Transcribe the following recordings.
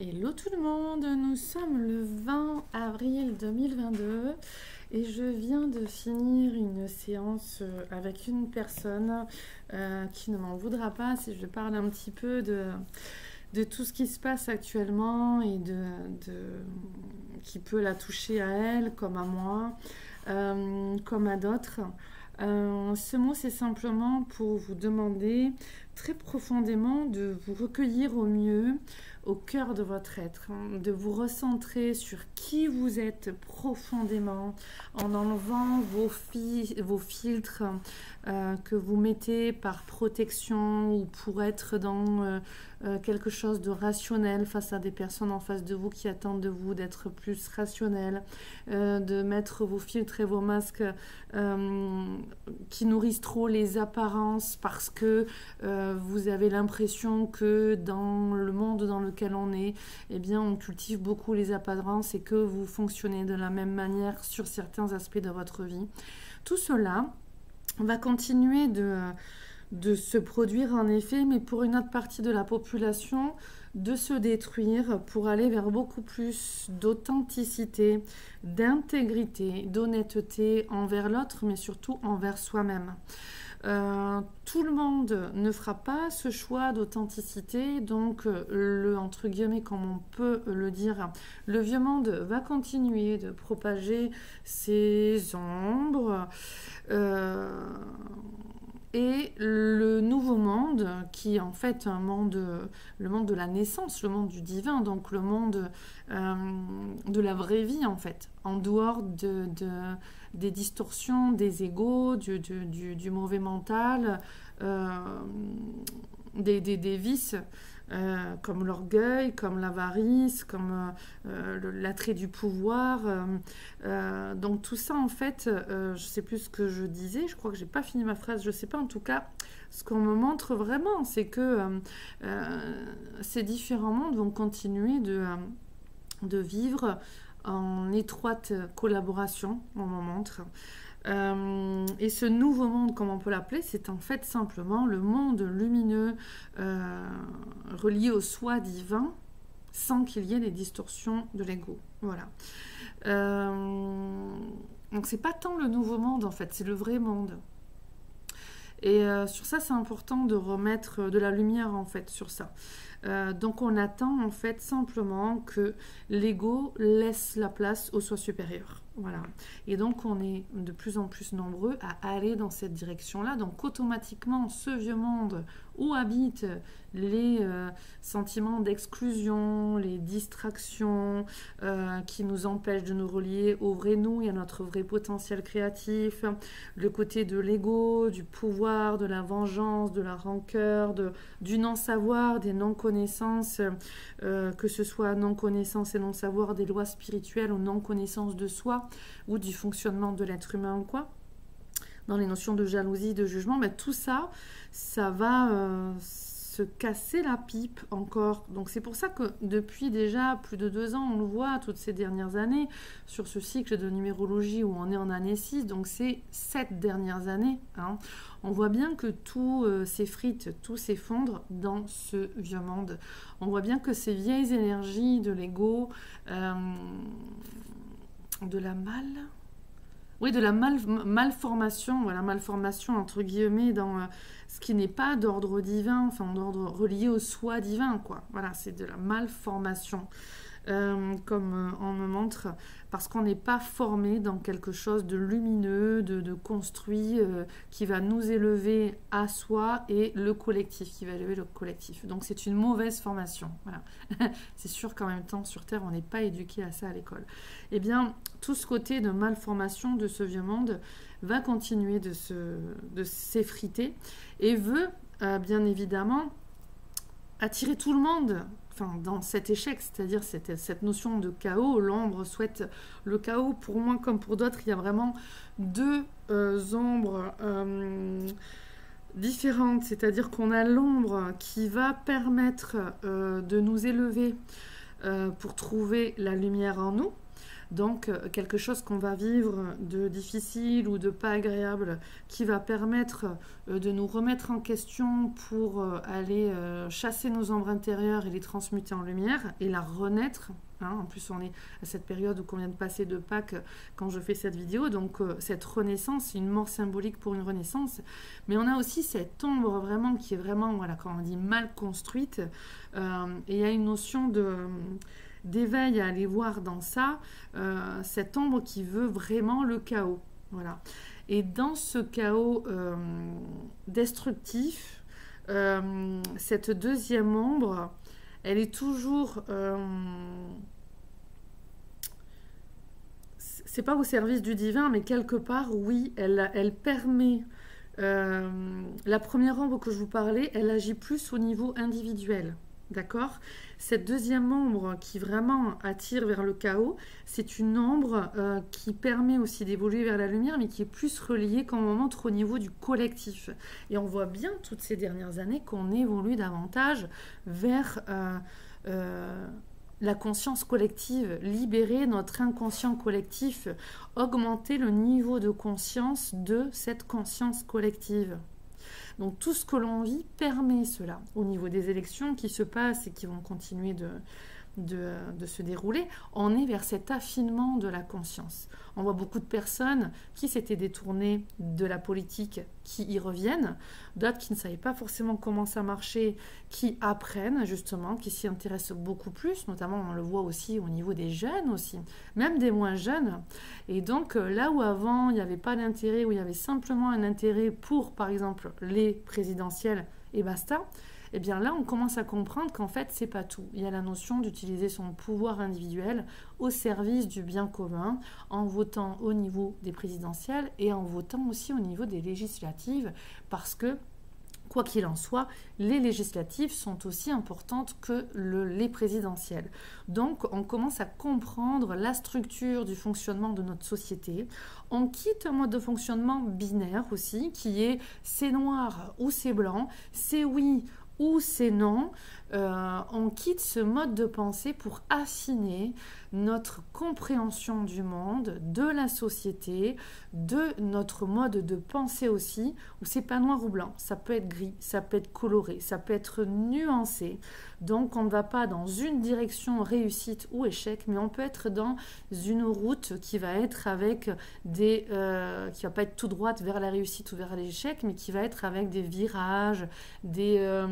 Hello tout le monde, nous sommes le 20 avril 2022 et je viens de finir une séance avec une personne qui ne m'en voudra pas si je parle un petit peu de tout ce qui se passe actuellement et qui peut la toucher à elle comme à moi, comme à d'autres. Ce mot, c'est simplement pour vous demander très profondément de vous recueillir au mieux au cœur de votre être, de vous recentrer sur qui vous êtes profondément en enlevant vos filtres que vous mettez par protection ou pour être dans quelque chose de rationnel face à des personnes en face de vous qui attendent de vous d'être plus rationnel, de mettre vos filtres et vos masques qui nourrissent trop les apparences parce que vous avez l'impression que dans le monde dans lequel on est, eh bien, on cultive beaucoup les apparences et que vous fonctionnez de la même manière sur certains aspects de votre vie. Tout cela va continuer de se produire en effet, mais pour une autre partie de la population, de se détruire pour aller vers beaucoup plus d'authenticité, d'intégrité, d'honnêteté envers l'autre, mais surtout envers soi-même. Tout le monde ne fera pas ce choix d'authenticité, donc entre guillemets, comme on peut le dire, le vieux monde va continuer de propager ses ombres. Et le nouveau monde, qui est en fait le monde de la naissance, le monde du divin, donc le monde de la vraie vie en fait, en dehors des distorsions, des égos, du mauvais mental, des vices. Comme l'orgueil, comme l'avarice, comme l'attrait du pouvoir. Donc tout ça, en fait, je ne sais plus ce que je disais, je crois que j'ai pas fini ma phrase, je ne sais pas. En tout cas, ce qu'on me montre vraiment, c'est que ces différents mondes vont continuer de vivre en étroite collaboration, on me montre. Et ce nouveau monde, comme on peut l'appeler, c'est en fait simplement le monde lumineux relié au soi divin sans qu'il y ait des distorsions de l'ego. Voilà. Donc c'est pas tant le nouveau monde en fait, c'est le vrai monde. Et sur ça, c'est important de remettre de la lumière en fait sur ça. Donc on attend en fait simplement que l'ego laisse la place au soi supérieur. Voilà. Et donc on est de plus en plus nombreux à aller dans cette direction-là. Donc automatiquement, ce vieux monde où habitent les sentiments d'exclusion, les distractions qui nous empêchent de nous relier au vrai nous et à notre vrai potentiel créatif, le côté de l'ego, du pouvoir, de la vengeance, de la rancœur, du non-savoir, des non-connaissances, que ce soit non-connaissance et non-savoir des lois spirituelles ou non-connaissance de soi ou du fonctionnement de l'être humain ou quoi, dans les notions de jalousie, de jugement, ben, tout ça, ça va se casser la pipe encore. Donc c'est pour ça que depuis déjà plus de 2 ans, on le voit toutes ces dernières années, sur ce cycle de numérologie où on est en année 6, donc c'est 7 dernières années, hein, on voit bien que tout s'effrite, tout s'effondre dans ce vieux monde. On voit bien que ces vieilles énergies de l'ego, de la malformation, voilà, malformation entre guillemets dans ce qui n'est pas d'ordre divin, enfin d'ordre relié au soi divin, quoi. Voilà, c'est de la malformation, comme on me montre, parce qu'on n'est pas formé dans quelque chose de lumineux, de construit, qui va nous élever à soi et le collectif, qui va élever le collectif. Donc c'est une mauvaise formation. Voilà. C'est sûr qu'en même temps, sur Terre, on n'est pas éduqué à ça à l'école. Eh bien, tout ce côté de malformation de ce vieux monde va continuer de s'effriter et veut, bien évidemment, attirer tout le monde dans cet échec, c'est-à-dire cette notion de chaos. L'ombre souhaite le chaos. Pour moi comme pour d'autres, il y a vraiment 2 ombres différentes, c'est-à-dire qu'on a l'ombre qui va permettre de nous élever pour trouver la lumière en nous, Donc, quelque chose qu'on va vivre de difficile ou de pas agréable, qui va permettre de nous remettre en question pour aller chasser nos ombres intérieures et les transmuter en lumière et la renaître. Hein. En plus, on est à cette période où on vient de passer de Pâques quand je fais cette vidéo. Donc, cette renaissance, une mort symbolique pour une renaissance. Mais on a aussi cette ombre vraiment qui est vraiment, voilà, quand on dit mal construite. Et il y a une notion d'éveil à aller voir dans ça, cette ombre qui veut vraiment le chaos. Voilà. Et dans ce chaos destructif, cette deuxième ombre, elle est toujours... c'est pas au service du divin, mais quelque part, oui, elle permet... la première ombre que je vous parlais, elle agit plus au niveau individuel. D'accord? Cette deuxième ombre qui vraiment attire vers le chaos, c'est une ombre qui permet aussi d'évoluer vers la lumière, mais qui est plus reliée, comme on montre, au niveau du collectif. Et on voit bien toutes ces dernières années qu'on évolue davantage vers la conscience collective, libérer notre inconscient collectif, augmenter le niveau de conscience de cette conscience collective. Donc tout ce que l'on vit permet cela. Au niveau des élections qui se passent et qui vont continuer de se dérouler, on est vers cet affinement de la conscience. On voit beaucoup de personnes qui s'étaient détournées de la politique, qui y reviennent, d'autres qui ne savaient pas forcément comment ça marchait, qui apprennent justement, qui s'y intéressent beaucoup plus, notamment on le voit aussi au niveau des jeunes aussi, même des moins jeunes. Et donc là où avant il n'y avait pas d'intérêt, où il y avait simplement un intérêt pour par exemple les présidentielles et basta, eh bien là, on commence à comprendre qu'en fait, c'est pas tout. Il y a la notion d'utiliser son pouvoir individuel au service du bien commun, en votant au niveau des présidentielles et en votant aussi au niveau des législatives, parce que, quoi qu'il en soit, les législatives sont aussi importantes que les présidentielles. Donc, on commence à comprendre la structure du fonctionnement de notre société. On quitte un mode de fonctionnement binaire aussi, qui est c'est noir ou c'est blanc, c'est oui ou c'est non. On quitte ce mode de pensée pour affiner notre compréhension du monde, de la société, de notre mode de pensée aussi, où c'est pas noir ou blanc, ça peut être gris, ça peut être coloré, ça peut être nuancé. Donc on ne va pas dans une direction réussite ou échec, mais on peut être dans une route qui va être avec qui va pas être tout droite vers la réussite ou vers l'échec, mais qui va être avec des virages, des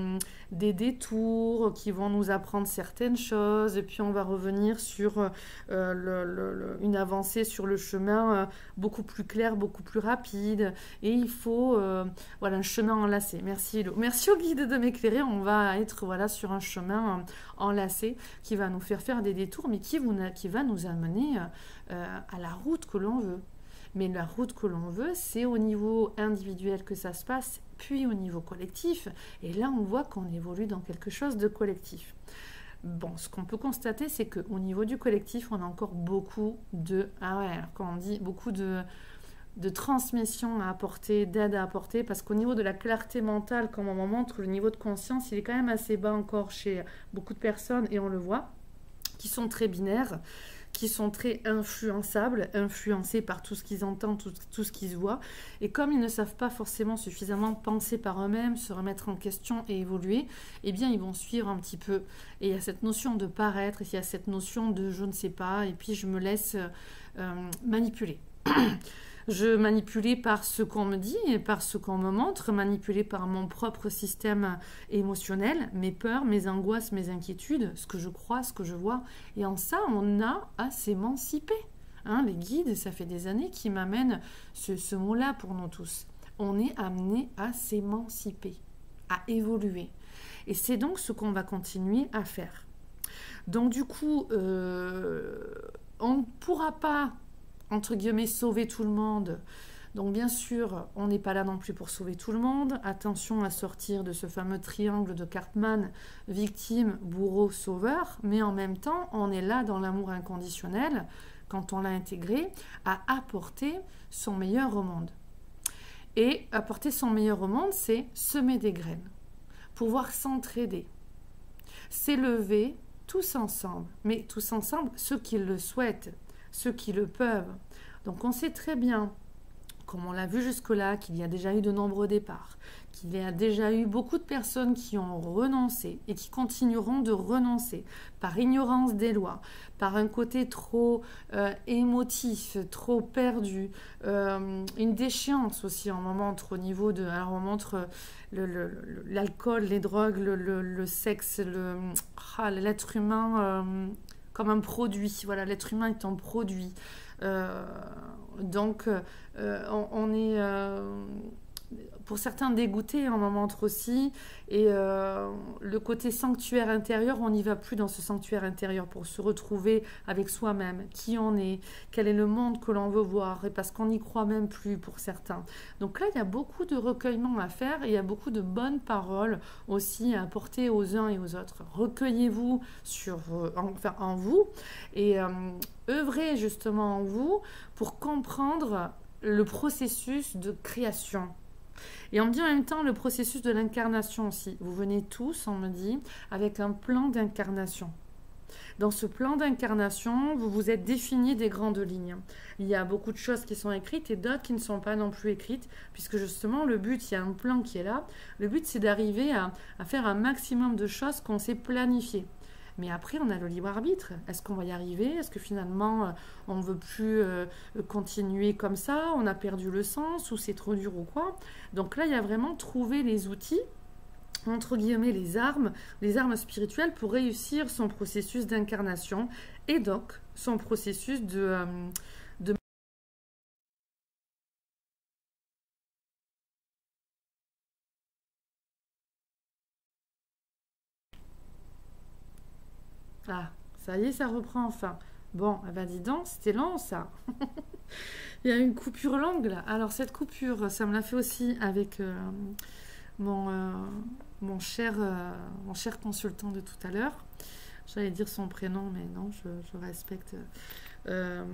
détours qui vont nous apprendre certaines choses, et puis on va revenir sur une avancée sur le chemin beaucoup plus clair, beaucoup plus rapide, et il faut voilà, un chemin enlacé. Merci Hello. Merci au guide de m'éclairer. On va être voilà, sur un chemin enlacé qui va nous faire des détours, mais qui va nous amener à la route que l'on veut. Mais la route que l'on veut, c'est au niveau individuel que ça se passe, puis au niveau collectif. Et là, on voit qu'on évolue dans quelque chose de collectif. Bon, ce qu'on peut constater, c'est qu'au niveau du collectif, on a encore beaucoup de... Ah ouais, alors quand on dit beaucoup de transmission à apporter, d'aide à apporter, parce qu'au niveau de la clarté mentale, comme on m'en montre, le niveau de conscience, il est quand même assez bas encore chez beaucoup de personnes, et on le voit, qui sont très binaires, qui sont très influençables, influencés par tout ce qu'ils entendent, tout ce qu'ils voient. Et comme ils ne savent pas forcément suffisamment penser par eux-mêmes, se remettre en question et évoluer, eh bien ils vont suivre un petit peu. Et il y a cette notion de paraître, et il y a cette notion de je ne sais pas, et puis je me laisse manipuler. Je manipulais par ce qu'on me dit et par ce qu'on me montre, manipulée par mon propre système émotionnel, mes peurs, mes angoisses, mes inquiétudes, ce que je crois, ce que je vois. Et en ça, on a à s'émanciper. Hein, les guides, ça fait des années qu'ils m'amènent ce mot-là pour nous tous. On est amené à s'émanciper, à évoluer. Et c'est donc ce qu'on va continuer à faire. Donc du coup, on ne pourra pas entre guillemets, sauver tout le monde. Donc bien sûr, on n'est pas là non plus pour sauver tout le monde. Attention à sortir de ce fameux triangle de Cartman, victime, bourreau, sauveur. Mais en même temps, on est là dans l'amour inconditionnel, quand on l'a intégré, à apporter son meilleur au monde. Et apporter son meilleur au monde, c'est semer des graines, pouvoir s'entraider, s'élever tous ensemble. Mais tous ensemble, ceux qui le souhaitent, ceux qui le peuvent. Donc on sait très bien, comme on l'a vu jusque-là, qu'il y a déjà eu de nombreux départs, qu'il y a déjà eu beaucoup de personnes qui ont renoncé et qui continueront de renoncer par ignorance des lois, par un côté trop émotif, trop perdu, une déchéance aussi, on montre au niveau de... Alors on montre l'alcool, les drogues, le sexe, l'être humain comme un produit. Voilà, l'être humain est un produit. Donc, on est pour certains dégoûtés, on en montre aussi. Et le côté sanctuaire intérieur, on n'y va plus dans ce sanctuaire intérieur pour se retrouver avec soi-même, qui on est, quel est le monde que l'on veut voir, et parce qu'on n'y croit même plus pour certains. Donc là, il y a beaucoup de recueillement à faire, et il y a beaucoup de bonnes paroles aussi à apporter aux uns et aux autres. Recueillez-vous en vous, et œuvrez justement en vous pour comprendre le processus de création. Et on me dit en même temps le processus de l'incarnation aussi. Vous venez tous, on me dit, avec un plan d'incarnation. Dans ce plan d'incarnation, vous vous êtes défini des grandes lignes. Il y a beaucoup de choses qui sont écrites et d'autres qui ne sont pas non plus écrites, puisque justement le but, il y a un plan qui est là. Le but, c'est d'arriver à faire un maximum de choses qu'on s'est planifiées. Mais après, on a le libre arbitre. Est-ce qu'on va y arriver? Est-ce que finalement, on ne veut plus continuer comme ça? On a perdu le sens ou c'est trop dur ou quoi? Donc là, il y a vraiment trouver les outils, entre guillemets les armes spirituelles pour réussir son processus d'incarnation et donc son processus de Ah, ça y est, ça reprend enfin. Bon, eh ben dis donc, c'était long ça. Il y a une coupure longue là. Alors cette coupure, ça me l'a fait aussi avec mon, euh, mon cher consultant de tout à l'heure. J'allais dire son prénom, mais non, je respecte. Euh,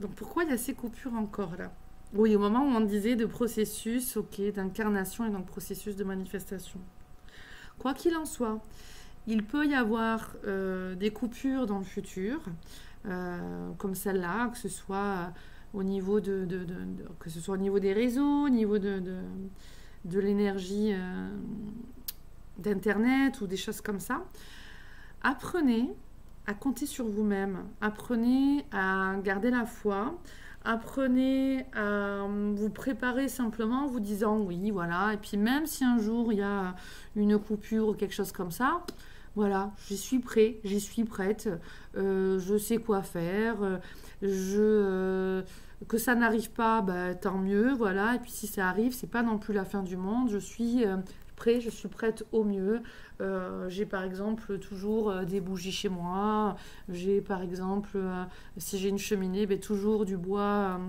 donc pourquoi il y a ces coupures encore là? Oui, au moment où on disait de processus, ok, d'incarnation et donc processus de manifestation. Quoi qu'il en soit, il peut y avoir des coupures dans le futur, comme celle-là, que ce soit au niveau que ce soit au niveau des réseaux, au niveau de l'énergie d'Internet ou des choses comme ça. Apprenez à compter sur vous-même. Apprenez à garder la foi. Apprenez à vous préparer simplement en vous disant oui, voilà. Et puis même si un jour il y a une coupure ou quelque chose comme ça, voilà, j'y suis prêt, j'y suis prête, je sais quoi faire, que ça n'arrive pas, bah, tant mieux, voilà. Et puis si ça arrive, c'est pas non plus la fin du monde, je suis prêt, je suis prête au mieux. J'ai par exemple toujours des bougies chez moi, j'ai par exemple, si j'ai une cheminée, ben, toujours du bois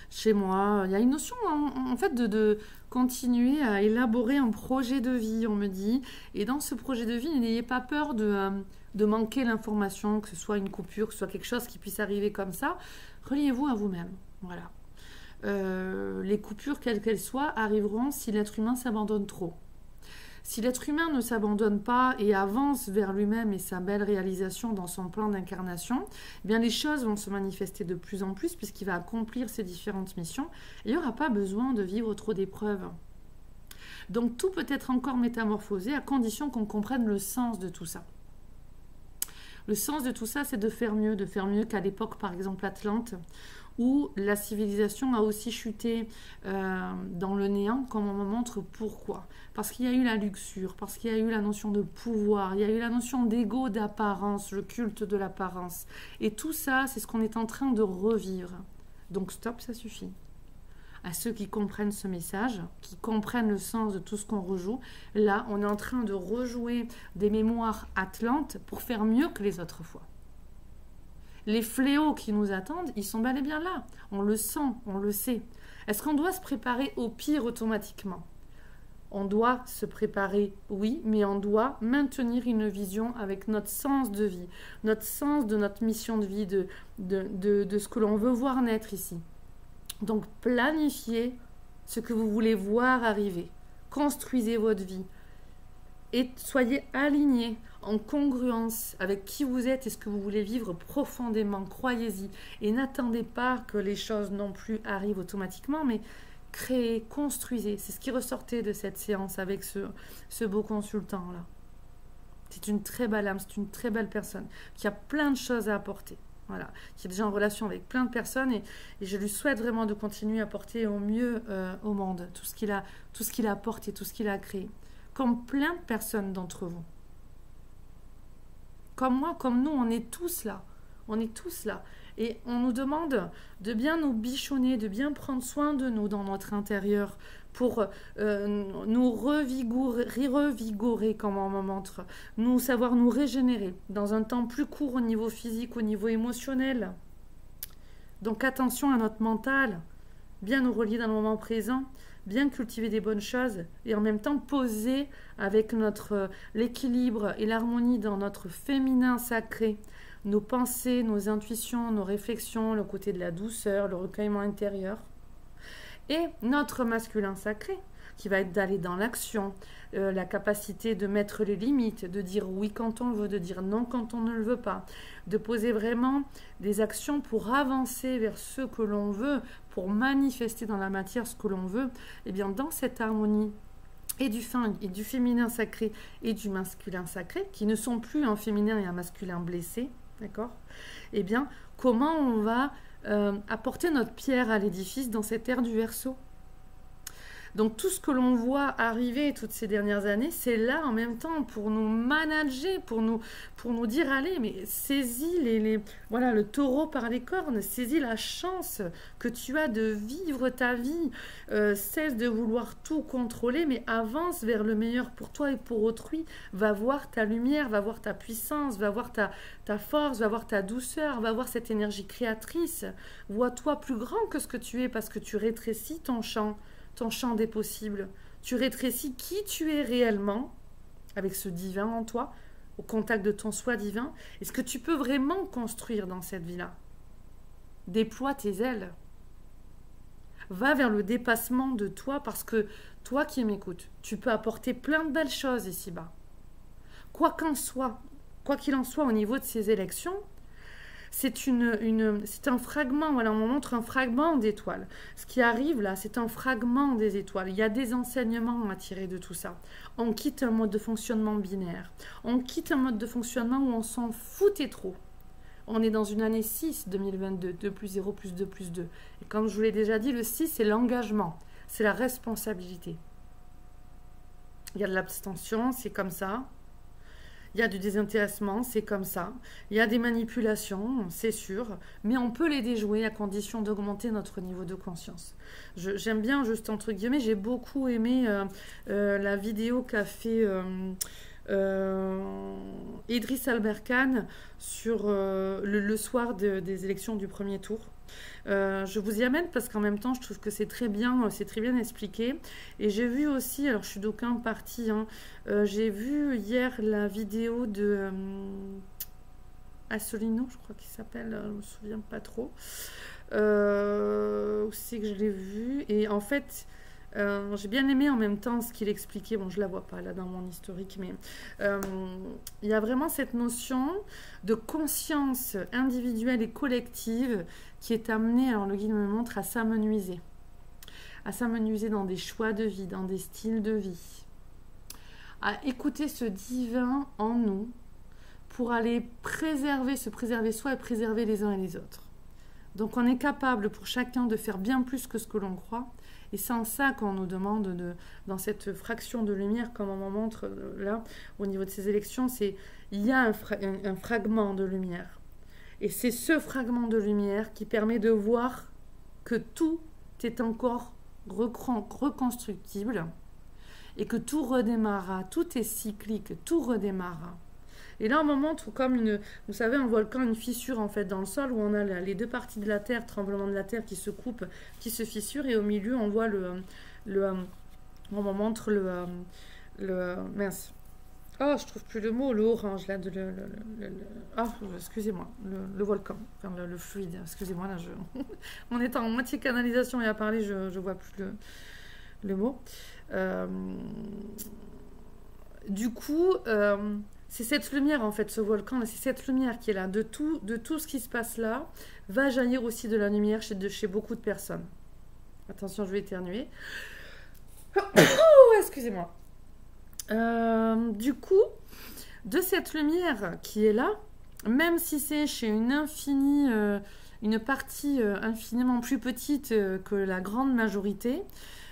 chez moi. Il y a une notion en fait de continuer à élaborer un projet de vie, on me dit. Et dans ce projet de vie, n'ayez pas peur de manquer l'information, que ce soit une coupure, que ce soit quelque chose qui puisse arriver comme ça. Reliez-vous à vous-même. Voilà. Les coupures, quelles qu'elles soient, arriveront si l'être humain s'abandonne trop. Si l'être humain ne s'abandonne pas et avance vers lui-même et sa belle réalisation dans son plan d'incarnation, eh bien les choses vont se manifester de plus en plus puisqu'il va accomplir ses différentes missions et il n'y aura pas besoin de vivre trop d'épreuves. Donc tout peut être encore métamorphosé à condition qu'on comprenne le sens de tout ça. Le sens de tout ça, c'est de faire mieux qu'à l'époque, par exemple, Atlante, où la civilisation a aussi chuté dans le néant, comme on me montre pourquoi. Parce qu'il y a eu la luxure, parce qu'il y a eu la notion de pouvoir, il y a eu la notion d'ego, d'apparence, le culte de l'apparence. Et tout ça, c'est ce qu'on est en train de revivre. Donc stop, ça suffit. À ceux qui comprennent ce message, qui comprennent le sens de tout ce qu'on rejoue, là, on est en train de rejouer des mémoires atlantes pour faire mieux que les autres fois. Les fléaux qui nous attendent, ils sont bel et bien là. On le sent, on le sait. Est-ce qu'on doit se préparer au pire automatiquement? On doit se préparer, oui, mais on doit maintenir une vision avec notre sens de vie, notre sens de notre mission de vie, de ce que l'on veut voir naître ici. Donc planifiez ce que vous voulez voir arriver. Construisez votre vie. et soyez alignés en congruence avec qui vous êtes et ce que vous voulez vivre profondément. Croyez-y et n'attendez pas que les choses non plus arrivent automatiquement, mais créez, construisez. C'est ce qui ressortait de cette séance avec ce beau consultant-là. C'est une très belle âme, c'est une très belle personne qui a plein de choses à apporter. Voilà, qui est déjà en relation avec plein de personnes et je lui souhaite vraiment de continuer à apporter au mieux au monde tout ce qu'il a apporté, tout ce qu'il a créé. Comme plein de personnes d'entre vous. Comme moi, comme nous, on est tous là. On est tous là. Et on nous demande de bien nous bichonner, de bien prendre soin de nous dans notre intérieur pour nous revigorer, comme on me montre, nous savoir nous régénérer dans un temps plus court au niveau physique, au niveau émotionnel. Donc attention à notre mental, bien nous relier dans le moment présent, bien cultiver des bonnes choses et en même temps poser avec l'équilibre et l'harmonie dans notre féminin sacré, nos pensées, nos intuitions, nos réflexions, le côté de la douceur, le recueillement intérieur. Et notre masculin sacré, qui va être d'aller dans l'action, la capacité de mettre les limites, de dire oui quand on le veut, de dire non quand on ne le veut pas, de poser vraiment des actions pour avancer vers ce que l'on veut, pour manifester dans la matière ce que l'on veut, et bien dans cette harmonie et du féminin sacré et du masculin sacré, qui ne sont plus un féminin et un masculin blessé, d'accord? Eh bien, comment on va apporter notre pierre à l'édifice dans cette ère du Verseau? Donc tout ce que l'on voit arriver toutes ces dernières années, c'est là en même temps pour nous manager, pour nous dire allez, mais saisis voilà, le taureau par les cornes, saisis la chance que tu as de vivre ta vie, cesse de vouloir tout contrôler, mais avance vers le meilleur pour toi et pour autrui, va voir ta lumière, va voir ta puissance, va voir ta force, va voir ta douceur, va voir cette énergie créatrice, vois-toi plus grand que ce que tu es parce que tu rétrécis ton champ des possibles. Tu rétrécis qui tu es réellement avec ce divin en toi, au contact de ton soi divin, et ce que tu peux vraiment construire dans cette vie-là. Déploie tes ailes. Va vers le dépassement de toi parce que toi qui m'écoutes, tu peux apporter plein de belles choses ici-bas. Quoi qu'il en soit au niveau de ces élections, c'est un fragment, voilà, on montre un fragment d'étoiles. Ce qui arrive là, c'est un fragment des étoiles. Il y a des enseignements à tirer de tout ça. On quitte un mode de fonctionnement binaire. On quitte un mode de fonctionnement où on s'en foutait trop. On est dans une année 6, 2022, 2 plus 0 plus 2 plus 2. Et comme je vous l'ai déjà dit, le 6, c'est l'engagement, c'est la responsabilité. Il y a de l'abstention, c'est comme ça. Il y a du désintéressement, c'est comme ça. Il y a des manipulations, c'est sûr, mais on peut les déjouer à condition d'augmenter notre niveau de conscience. J'aime bien, juste entre guillemets, j'ai beaucoup aimé la vidéo qu'a fait Idriss Alberkane sur le soir des élections du premier tour. Je vous y amène parce qu'en même temps je trouve que c'est très bien expliqué. Et j'ai vu aussi, alors je suis d'aucun parti, hein, j'ai vu hier la vidéo de Assolino, je crois qu'il s'appelle, je me souviens pas trop, où c'est que je l'ai vu, et en fait j'ai bien aimé en même temps ce qu'il expliquait. Bon, je la vois pas là dans mon historique, mais il y a vraiment cette notion de conscience individuelle et collective qui est amenée, alors le guide me montre, à s'amenuiser dans des choix de vie, dans des styles de vie, à écouter ce divin en nous pour aller se préserver soi et préserver les uns et les autres. Donc on est capable pour chacun de faire bien plus que ce que l'on croit. Et c'est en ça qu'on nous demande, dans cette fraction de lumière, comme on m'en montre là, au niveau de ces élections, il y a un fragment de lumière. Et c'est ce fragment de lumière qui permet de voir que tout est encore reconstructible et que tout redémarrera, tout est cyclique, tout redémarrera. Et là, on me montre comme vous savez, un volcan, une fissure en fait dans le sol où on a les deux parties de la terre, tremblement de la terre qui se coupent, qui se fissurent, et au milieu, on voit on me montre mince. Oh, je trouve plus le mot, le orange là, excusez-moi, le volcan, enfin le fluide, excusez-moi là, on est en moitié canalisation et à parler, je vois plus le mot. du coup, c'est cette lumière, en fait, ce volcan, c'est cette lumière qui est là. De tout ce qui se passe là, va jaillir aussi de la lumière chez beaucoup de personnes. Attention, je vais éternuer. Oh, excusez-moi. Du coup, de cette lumière qui est là, même si c'est chez une partie infiniment plus petite que la grande majorité,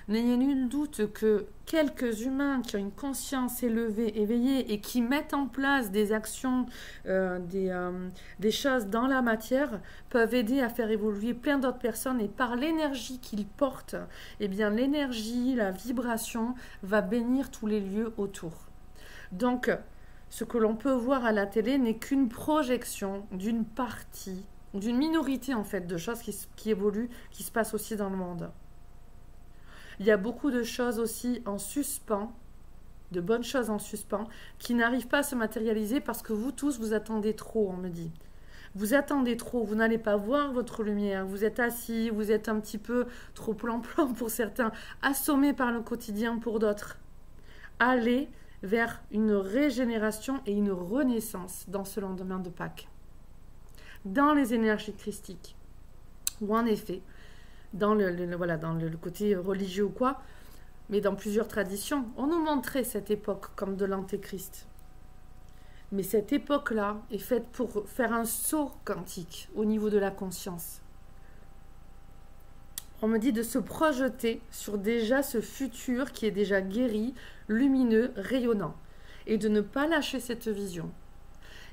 n'ayez nul doute que quelques humains qui ont une conscience élevée, éveillée et qui mettent en place des actions, des choses dans la matière, peuvent aider à faire évoluer plein d'autres personnes et par l'énergie qu'ils portent, eh bien l'énergie, la vibration va bénir tous les lieux autour. Donc, ce que l'on peut voir à la télé n'est qu'une projection d'une partie, d'une minorité en fait, de choses qui évoluent, qui se passent aussi dans le monde. Il y a beaucoup de choses aussi en suspens, de bonnes choses en suspens, qui n'arrivent pas à se matérialiser parce que vous tous, vous attendez trop, on me dit. Vous attendez trop, vous n'allez pas voir votre lumière, vous êtes assis, vous êtes un petit peu trop plan-plan pour certains, assommés par le quotidien pour d'autres. Allez vers une régénération et une renaissance dans ce lendemain de Pâques. Dans les énergies christiques, ou en effet, dans le côté religieux ou quoi, mais dans plusieurs traditions, on nous montrait cette époque comme de l'antéchrist. Mais cette époque-là est faite pour faire un saut quantique au niveau de la conscience. On me dit de se projeter sur déjà ce futur qui est déjà guéri, lumineux, rayonnant, et de ne pas lâcher cette vision.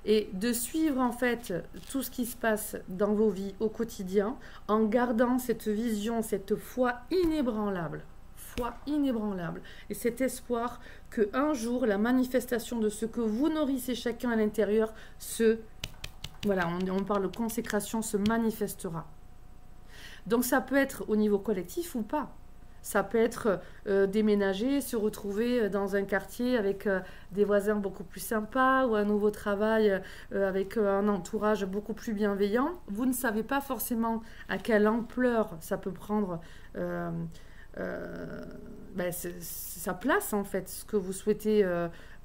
Et de suivre en fait tout ce qui se passe dans vos vies au quotidien en gardant cette vision, cette foi inébranlable. Foi inébranlable. Et cet espoir qu'un jour, la manifestation de ce que vous nourrissez chacun à l'intérieur, on parle de consécration, se manifestera. Donc ça peut être au niveau collectif ou pas. Ça peut être déménager, se retrouver dans un quartier avec des voisins beaucoup plus sympas ou un nouveau travail avec un entourage beaucoup plus bienveillant. Vous ne savez pas forcément à quelle ampleur ça peut prendre sa place en fait, ce que vous souhaitez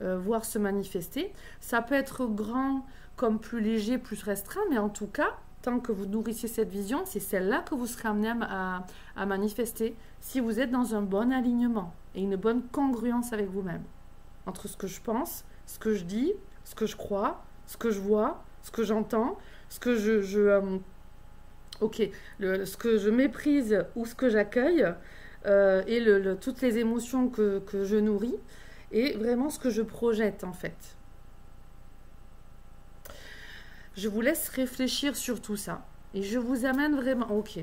voir se manifester. Ça peut être grand comme plus léger, plus restreint, mais en tout cas, tant que vous nourrissez cette vision, c'est celle-là que vous serez amené à manifester si vous êtes dans un bon alignement et une bonne congruence avec vous-même. Entre ce que je pense, ce que je dis, ce que je crois, ce que je vois, ce que j'entends, ce que ce que je méprise ou ce que j'accueille et toutes les émotions que je nourris et vraiment ce que je projette en fait. Je vous laisse réfléchir sur tout ça. Et je vous amène vraiment... Ok.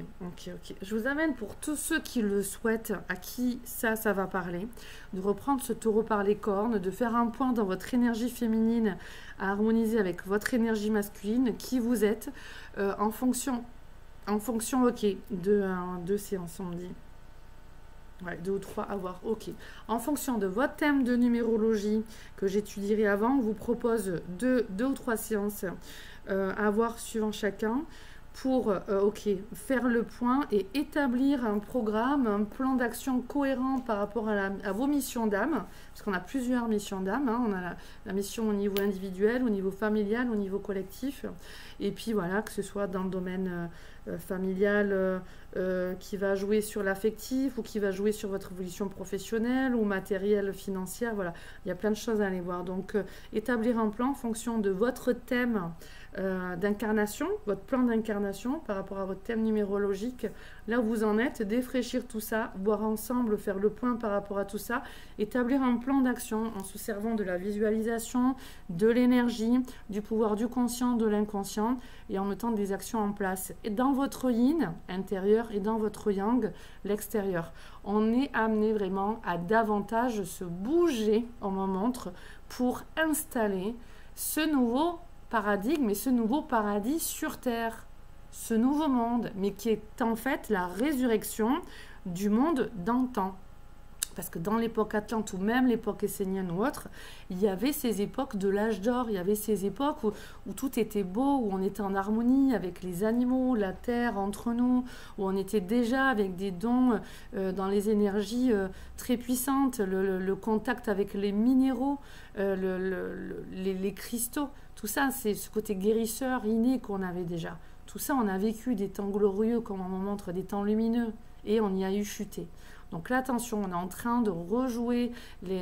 Je vous amène pour tous ceux qui le souhaitent, à qui ça va parler, de reprendre ce taureau par les cornes, de faire un point dans votre énergie féminine à harmoniser avec votre énergie masculine, qui vous êtes, en fonction, deux séances, on me dit. Ouais, 2 ou 3 à voir, ok. En fonction de votre thème de numérologie que j'étudierai avant, on vous propose 2 ou 3 séances à voir suivant chacun pour faire le point et établir un programme, un plan d'action cohérent par rapport à vos missions d'âme, parce qu'on a plusieurs missions d'âme, hein. On a la mission au niveau individuel, au niveau familial, au niveau collectif, et puis voilà, que ce soit dans le domaine familial qui va jouer sur l'affectif ou qui va jouer sur votre évolution professionnelle ou matérielle, financière, voilà, il y a plein de choses à aller voir. Donc établir un plan en fonction de votre thème d'incarnation, votre plan d'incarnation par rapport à votre thème numérologique, là où vous en êtes, défraîchir tout ça, voir ensemble, faire le point par rapport à tout ça, établir un plan d'action en se servant de la visualisation, de l'énergie, du pouvoir du conscient, de l'inconscient et en mettant des actions en place. Et dans votre yin intérieur et dans votre yang, l'extérieur. On est amené vraiment à davantage se bouger, on me montre, pour installer ce nouveau paradigme et ce nouveau paradis sur Terre, ce nouveau monde, mais qui est en fait la résurrection du monde d'antan. Parce que dans l'époque atlante ou même l'époque essénienne ou autre, il y avait ces époques de l'âge d'or, il y avait ces époques où tout était beau, où on était en harmonie avec les animaux, la terre, entre nous, où on était déjà avec des dons dans les énergies très puissantes, le contact avec les minéraux, les cristaux, tout ça, c'est ce côté guérisseur inné qu'on avait déjà. Tout ça, on a vécu des temps glorieux, comme on nous montre, des temps lumineux, et on y a eu chuté. Donc là, attention, on est en train de rejouer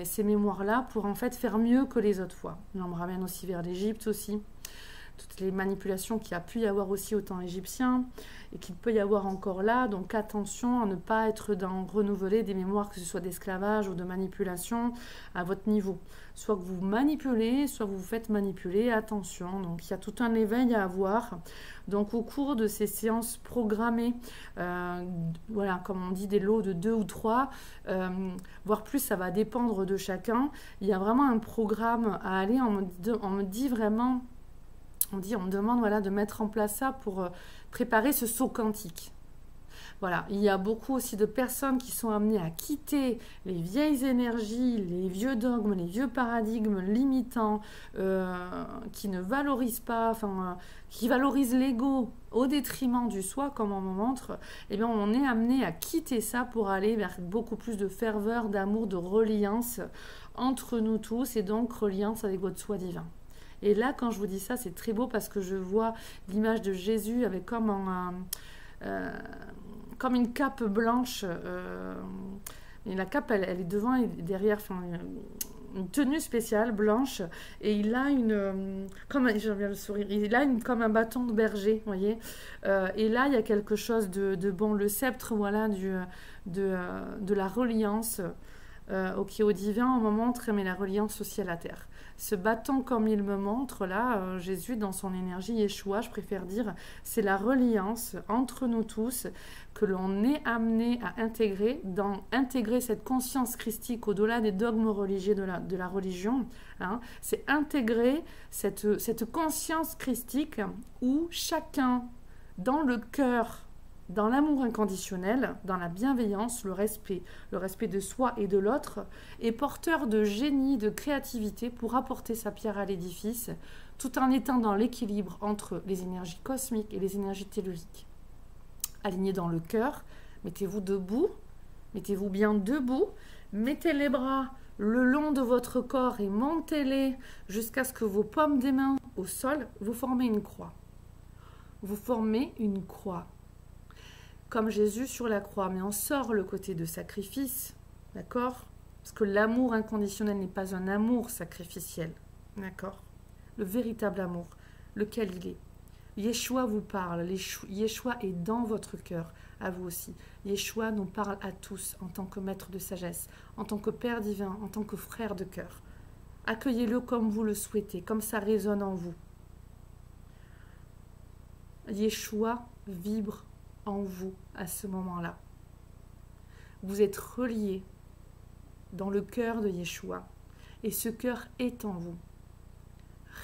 ces mémoires-là pour en fait faire mieux que les autres fois. Là, on me ramène aussi vers l'Égypte aussi. Toutes les manipulations qu'il y a pu y avoir aussi au temps égyptien et qu'il peut y avoir encore là. Donc attention à ne pas être dans renouveler des mémoires, que ce soit d'esclavage ou de manipulation à votre niveau. Soit que vous manipulez, soit vous vous faites manipuler. Attention, donc il y a tout un éveil à avoir. Donc au cours de ces séances programmées, voilà, comme on dit, des lots de 2 ou 3, voire plus, ça va dépendre de chacun. Il y a vraiment un programme à aller. On me dit vraiment... On me demande voilà, de mettre en place ça pour préparer ce saut quantique. Voilà, il y a beaucoup aussi de personnes qui sont amenées à quitter les vieilles énergies, les vieux dogmes, les vieux paradigmes limitants, qui ne valorisent pas, qui valorisent l'ego au détriment du soi, comme on me montre. Eh bien, on est amené à quitter ça pour aller vers beaucoup plus de ferveur, d'amour, de reliance entre nous tous, et donc reliance avec votre soi divin. Et là, quand je vous dis ça, c'est très beau parce que je vois l'image de Jésus avec comme une cape blanche. Et la cape, elle est devant et derrière, une tenue spéciale blanche. Et il a comme un bâton de berger, vous voyez. Et là, il y a quelque chose de bon. Le sceptre, voilà, de la reliance au divin, on me montre, mais la reliance aussi à la terre. Ce bâton, comme il me montre là, Jésus dans son énergie, Yeshua, je préfère dire, c'est la reliance entre nous tous que l'on est amené à intégrer cette conscience christique au-delà des dogmes religieux de la religion. Hein, c'est intégrer cette conscience christique où chacun, dans le cœur, dans l'amour inconditionnel, dans la bienveillance, le respect de soi et de l'autre, est porteur de génie, de créativité pour apporter sa pierre à l'édifice, tout en étant dans l'équilibre entre les énergies cosmiques et les énergies telluriques. Alignés dans le cœur, mettez-vous debout, mettez-vous bien debout, mettez les bras le long de votre corps et montez-les jusqu'à ce que vos paumes des mains au sol, vous formez une croix. Vous formez une croix. Comme Jésus sur la croix, mais on sort le côté de sacrifice, d'accord? Parce que l'amour inconditionnel n'est pas un amour sacrificiel, d'accord? Le véritable amour, lequel il est. Yeshua vous parle, Yeshua est dans votre cœur, à vous aussi. Yeshua nous parle à tous en tant que maître de sagesse, en tant que Père divin, en tant que frère de cœur. Accueillez-le comme vous le souhaitez, comme ça résonne en vous. Yeshua vibre en vous à ce moment-là. Vous êtes reliés dans le cœur de Yeshua et ce cœur est en vous.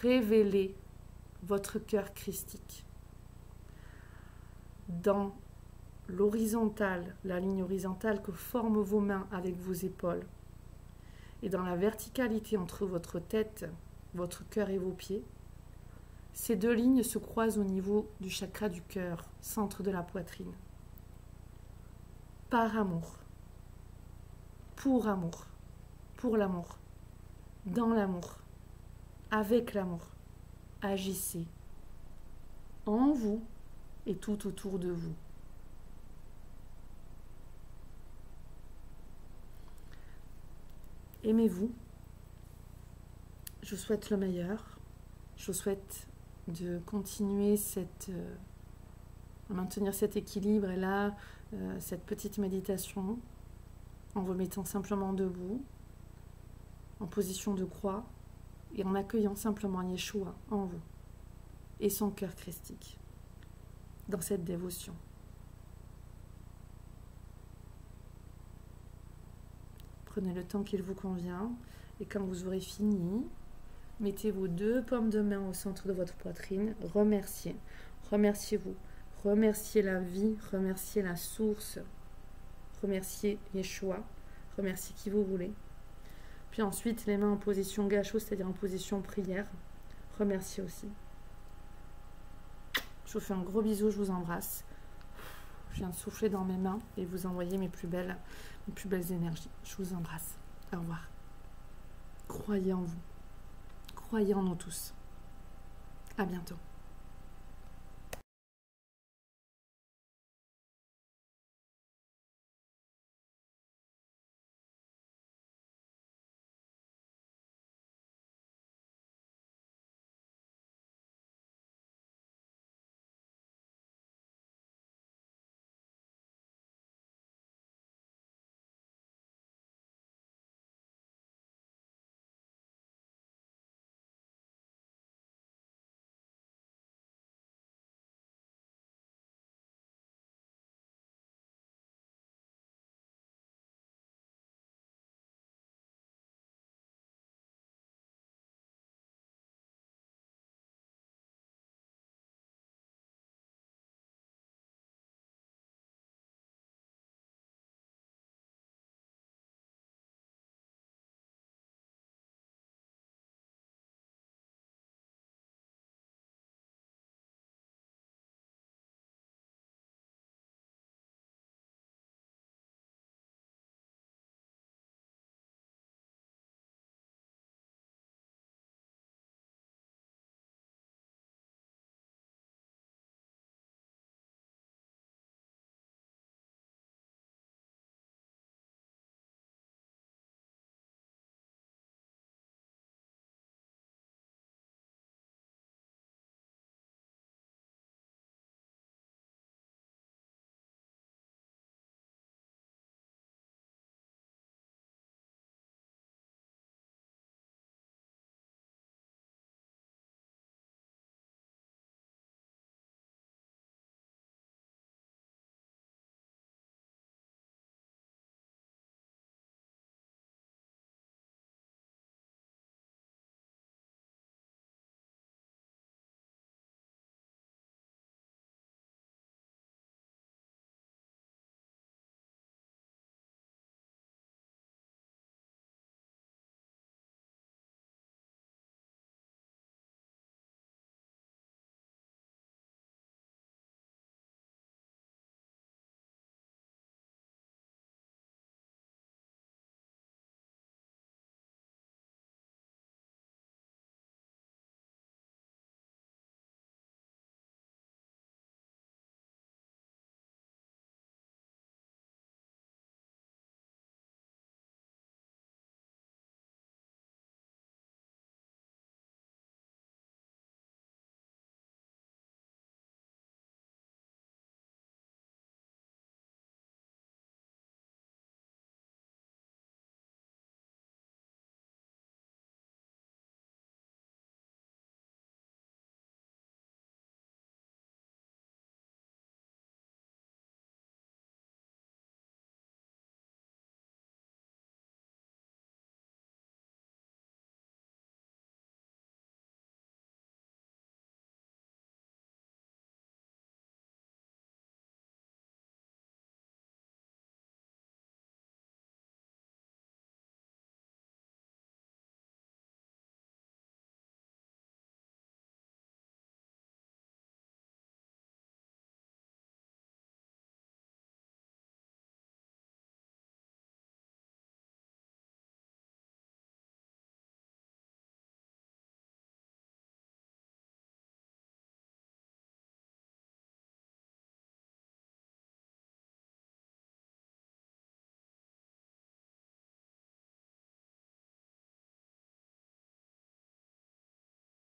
Révélez votre cœur christique. Dans l'horizontale, la ligne horizontale que forment vos mains avec vos épaules et dans la verticalité entre votre tête, votre cœur et vos pieds, ces deux lignes se croisent au niveau du chakra du cœur, centre de la poitrine. Par amour, pour l'amour, dans l'amour, avec l'amour, agissez en vous et tout autour de vous. Aimez-vous. Je vous souhaite le meilleur. Je vous souhaite de continuer maintenir cet équilibre et là, cette petite méditation en vous mettant simplement debout, en position de croix et en accueillant simplement Yeshua en vous et son cœur christique dans cette dévotion. Prenez le temps qu'il vous convient et quand vous aurez fini, mettez vos deux paumes de main au centre de votre poitrine, remerciez, remerciez-vous, remerciez la vie, remerciez la source, remerciez Yeshua, remerciez qui vous voulez. Puis ensuite, les mains en position gâchot, c'est-à-dire en position prière. Remerciez aussi. Je vous fais un gros bisou, je vous embrasse. Je viens de souffler dans mes mains et vous envoyer mes plus belles énergies. Je vous embrasse. Au revoir. Croyez en vous. Croyez en nous tous. À bientôt.